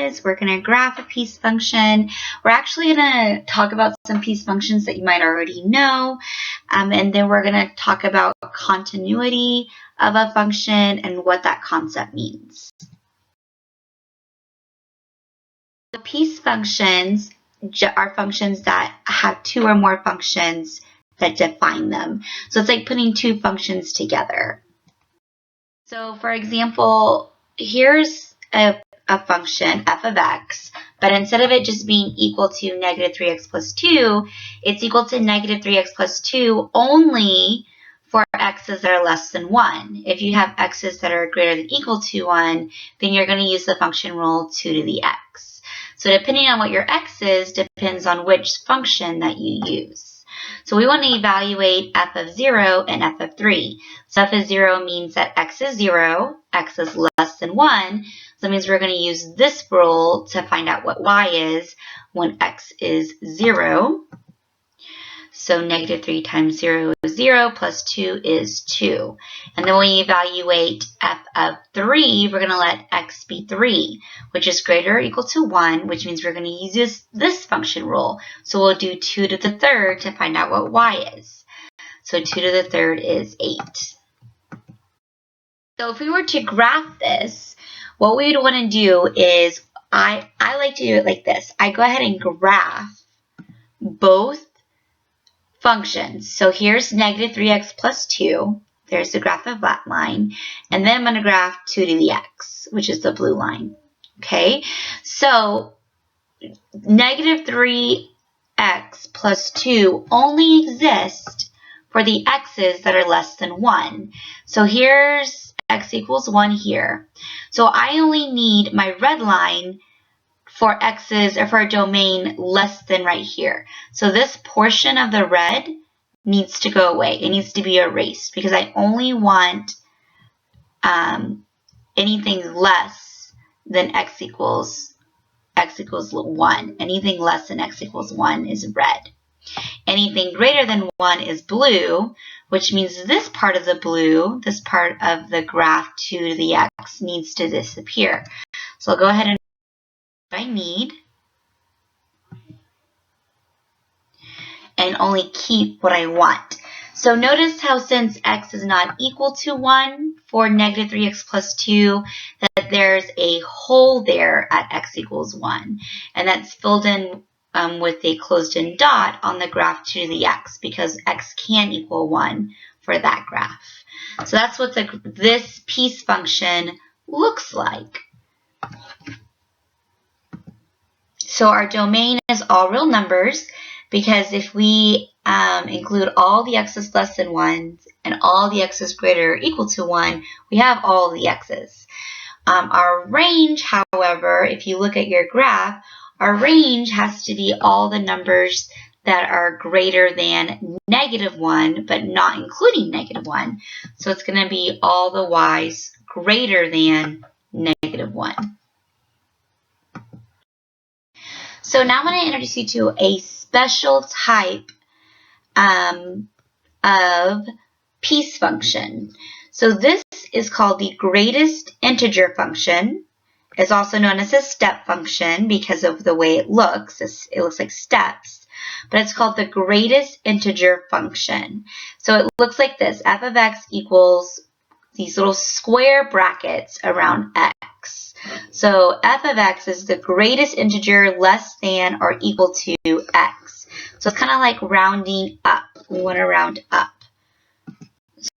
is. We're going to graph a piece function. We're actually going to talk about some piece functions that you might already know, and then we're going to talk about continuity of a function and what that concept means. The piece functions are functions that have two or more functions that define them. So it's like putting two functions together. So for example, here's a function, f of x, but instead of it just being equal to negative 3x plus 2, it's equal to negative 3x plus 2 only for x's that are less than 1. If you have x's that are greater than or equal to 1, then you're going to use the function rule 2 to the x. So depending on what your x is, depends on which function that you use. So we want to evaluate f of 0 and f of 3. So f of 0 means that x is 0, x is less than 1. So that means we're going to use this rule to find out what y is when x is 0. So negative 3 times 0 is 0, plus 2 is 2. And then when we evaluate f of 3, we're going to let x be 3, which is greater or equal to 1, which means we're going to use this function rule. So we'll do 2 to the third to find out what y is. So 2 to the third is 8. So if we were to graph this, what we would want to do is, I like to do it like this. I go ahead and graph both functions. So here's negative 3x plus 2. There's the graph of that line. And then I'm going to graph 2 to the x, which is the blue line. Okay, so negative 3x plus 2 only exists for the x's that are less than 1. So here's x equals 1 here. So I only need my red line for x's, or for a domain less than right here. So this portion of the red needs to go away. It needs to be erased because I only want anything less than x equals 1. Anything less than x equals 1 is red. Anything greater than 1 is blue, which means this part of the blue, this part of the graph 2 to the x, needs to disappear. So I'll go ahead and I need and only keep what I want. So notice how since x is not equal to 1 for negative 3x plus 2, that there's a hole there at x equals 1. And that's filled in with a closed-in dot on the graph 2 to the x, because x can equal 1 for that graph. So that's what this piece function looks like. So our domain is all real numbers, because if we include all the x's less than 1 and all the x's greater or equal to 1, we have all the x's. Our range, however, if you look at your graph, our range has to be all the numbers that are greater than negative 1, but not including negative 1. So it's going to be all the y's greater than negative 1. So now I'm going to introduce you to a special type of piece function. So this is called the greatest integer function. It's also known as a step function because of the way it looks. It looks like steps. But it's called the greatest integer function. So it looks like this. F of x equals these little square brackets around x. So f of x is the greatest integer less than or equal to x. So it's kind of like rounding up. We want to round up. So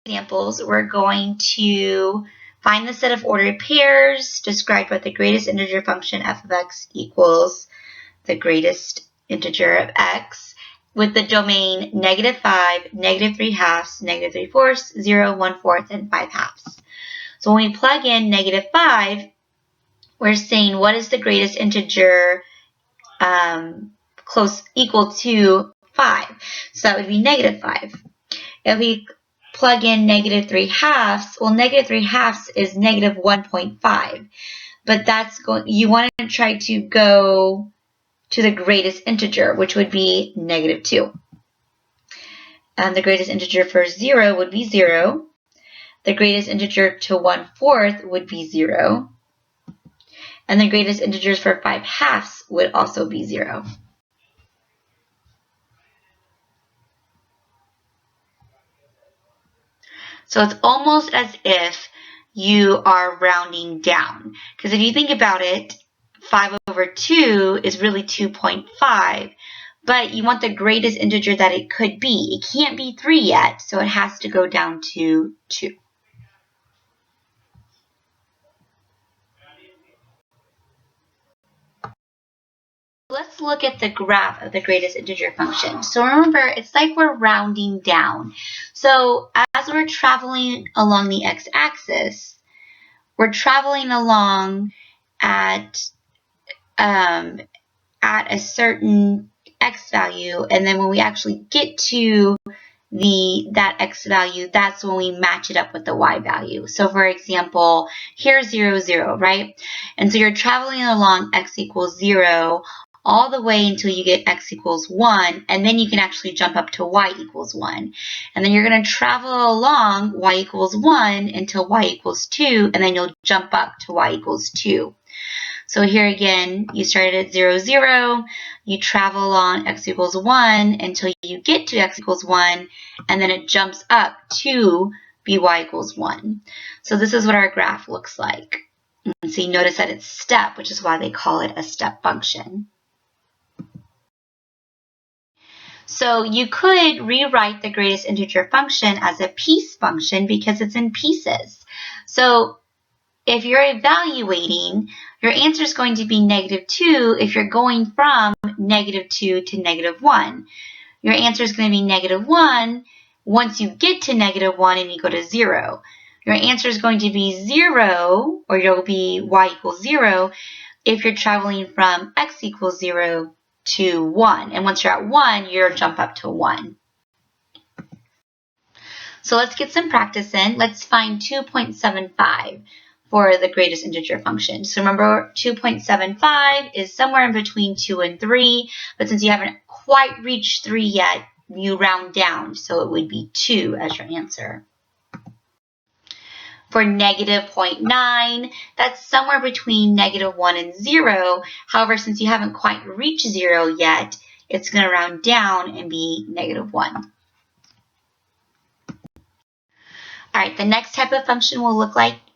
examples, we're going to find the set of ordered pairs described by the greatest integer function f of x equals the greatest integer of x with the domain negative 5, negative 3 halves, negative 3 fourths, 0, 1 fourth, and 5 halves. So when we plug in negative 5, we're saying what is the greatest integer equal to 5. So that would be negative 5. If we plug in negative 3 halves, well, negative 3 halves is negative 1.5. But you want to try to go to the greatest integer, which would be negative 2. The greatest integer for 0 would be 0. The greatest integer to 1 fourth would be 0. And the greatest integers for 5/2 would also be 0. So it's almost as if you are rounding down. Because if you think about it, 5/2 is really 2.5. But you want the greatest integer that it could be. It can't be 3 yet, so it has to go down to 2. Let's look at the graph of the greatest integer function. So remember, it's like we're rounding down. So as we're traveling along the x-axis, we're traveling along at a certain x value, and then when we actually get to that x value, that's when we match it up with the y value. So for example, here's 0, 0, right? And so you're traveling along x equals 0 all the way until you get x equals 1, and then you can actually jump up to y equals 1. And then you're going to travel along y equals 1 until y equals 2, and then you'll jump up to y equals 2. So here again, you started at 0, 0, you travel along x equals 1 until you get to x equals 1, and then it jumps up to be y equals 1. So this is what our graph looks like. And so you notice that it's step, which is why they call it a step function. So you could rewrite the greatest integer function as a piece function because it's in pieces. So if you're evaluating, your answer is going to be -2 if you're going from -2 to -1. Your answer is going to be -1 once you get to -1 and you go to 0. Your answer is going to be 0, or you'll be y equals 0, if you're traveling from x equals 0 to 1. And once you're at 1, you'll jump up to 1. So let's get some practice in. Let's find 2.75 for the greatest integer function. So remember, 2.75 is somewhere in between 2 and 3, but since you haven't quite reached 3 yet, you round down, so it would be 2 as your answer. For -0.9, that's somewhere between -1 and 0. However, since you haven't quite reached 0 yet, it's going to round down and be -1. All right, the next type of function we'll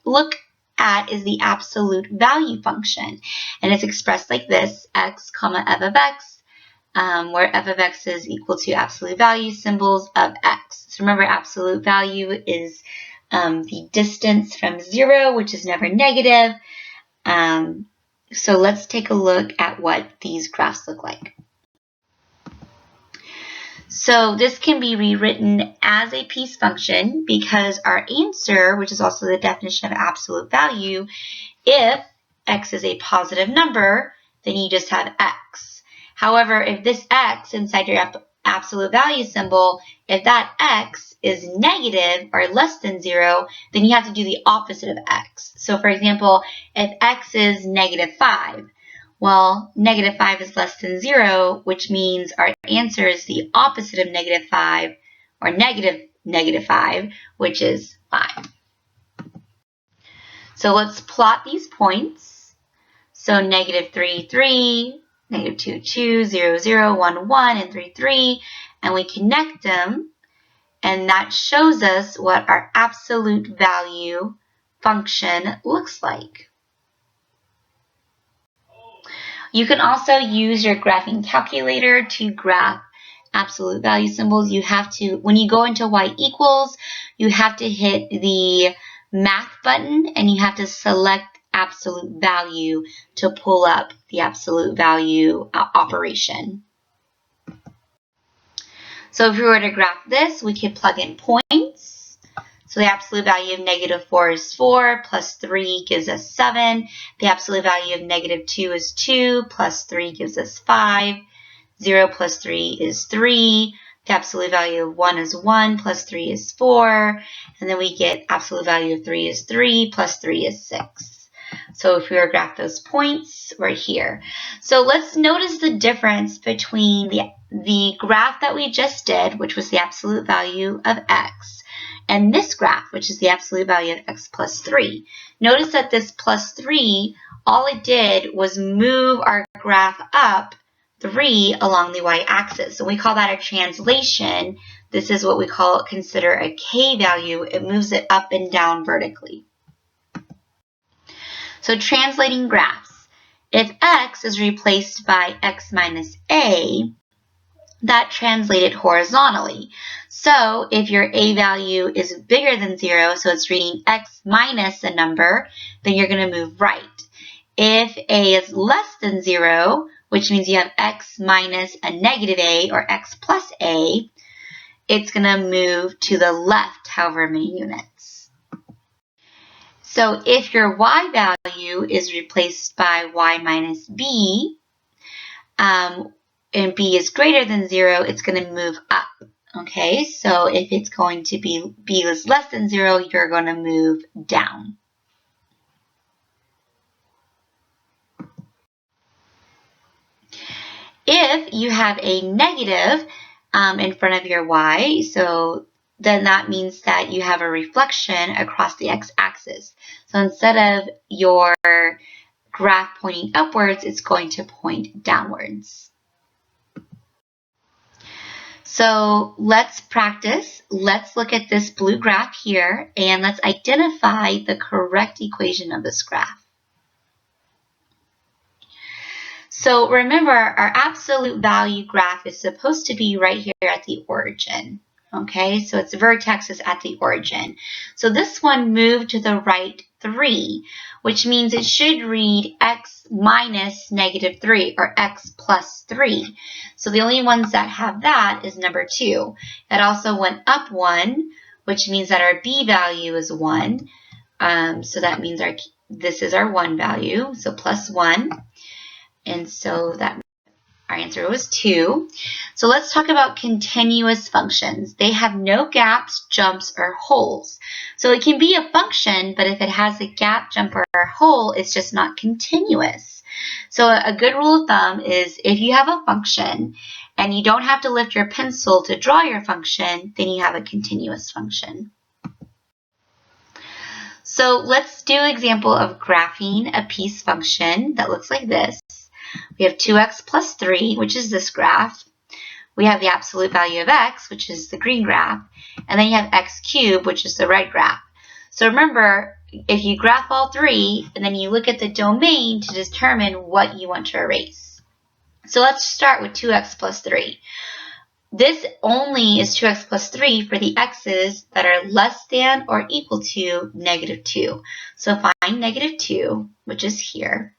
look at is the absolute value function. And it's expressed like this, x comma f of x, where f of x is equal to absolute value symbols of x. So remember, absolute value is the distance from 0, which is never negative. So let's take a look at what these graphs look like. So this can be rewritten as a piece function because our answer, which is also the definition of absolute value, if x is a positive number, then you just have x. However, if this x inside your absolute value symbol, if that x is negative or less than 0, then you have to do the opposite of x. So for example, if x is -5, well, -5 is less than 0, which means our answer is the opposite of -5, or negative 5, which is 5. So let's plot these points. So -3, 3, -2, 2, 0, 0, 1, 1, and 3, 3, and we connect them, and that shows us what our absolute value function looks like. You can also use your graphing calculator to graph absolute value symbols. You have to, when you go into y equals, you have to hit the math button and you have to select absolute value to pull up the absolute value operation. So if we were to graph this, we could plug in points. So the absolute value of -4 is 4, plus 3 gives us 7. The absolute value of -2 is 2, plus 3 gives us 5. 0 plus 3 is 3. The absolute value of 1 is 1, plus 3 is 4. And then we get absolute value of 3 is 3, plus 3 is 6. So if we were to graph those points, we're here. So let's notice the difference between the graph that we just did, which was the absolute value of x, and this graph, which is the absolute value of x plus 3. Notice that this plus 3 all it did was move our graph up 3 along the y-axis. So we call that a translation. This is what we consider a k-value. It moves it up and down vertically. So translating graphs. If x is replaced by x minus a, that translated horizontally. So if your a value is bigger than 0, so it's reading x minus a number, then you're going to move right. If a is less than 0, which means you have x minus a negative a or x plus a, it's going to move to the left however many units. So if your y value is replaced by y minus b, and b is greater than 0, it's going to move up. Okay, so if it's going to be b is less than 0, you're going to move down. If you have a negative in front of your y, so then that means that you have a reflection across the x-axis. So instead of your graph pointing upwards, it's going to point downwards. So let's practice. Let's look at this blue graph here and let's identify the correct equation of this graph. So remember, our absolute value graph is supposed to be right here at the origin. Okay, so its vertex is at the origin. So this one moved to the right 3, which means it should read x minus negative 3 or x plus 3. So the only ones that have that is number 2. It also went up 1, which means that our b value is 1. So that means this is our 1 value, so plus 1. And so that our answer was 2. So let's talk about continuous functions. They have no gaps, jumps, or holes. So it can be a function, but if it has a gap, jump, or a hole, it's just not continuous. So a good rule of thumb is if you have a function and you don't have to lift your pencil to draw your function, then you have a continuous function. So let's do an example of graphing a piece function that looks like this. We have 2x plus 3, which is this graph. We have the absolute value of x, which is the green graph. And then you have x cubed, which is the red graph. So remember, if you graph all 3, and then you look at the domain to determine what you want to erase. So let's start with 2x plus 3. This only is 2x plus 3 for the x's that are less than or equal to negative 2. So find negative 2, which is here.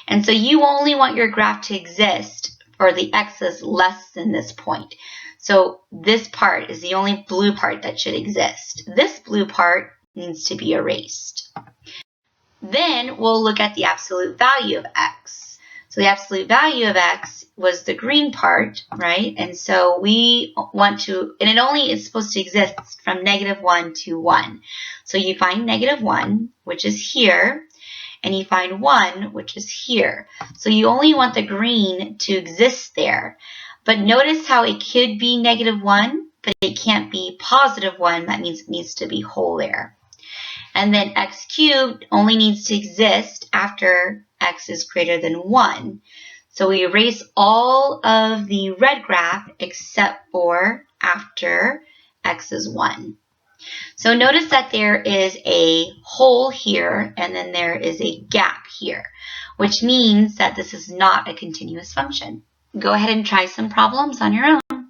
And so you only want your graph to exist for the x's less than this point. So this part is the only blue part that should exist. This blue part needs to be erased. Then we'll look at the absolute value of x. So the absolute value of x was the green part, right? And so we want to, and it only is supposed to exist from negative 1 to 1. So you find negative 1, which is here. And you find 1, which is here. So you only want the green to exist there. But notice how it could be negative 1, but it can't be positive 1. That means it needs to be whole there. And then x cubed only needs to exist after x is greater than 1. So we erase all of the red graph except for after x is 1. So notice that there is a hole here and then there is a gap here, which means that this is not a continuous function. Go ahead and try some problems on your own.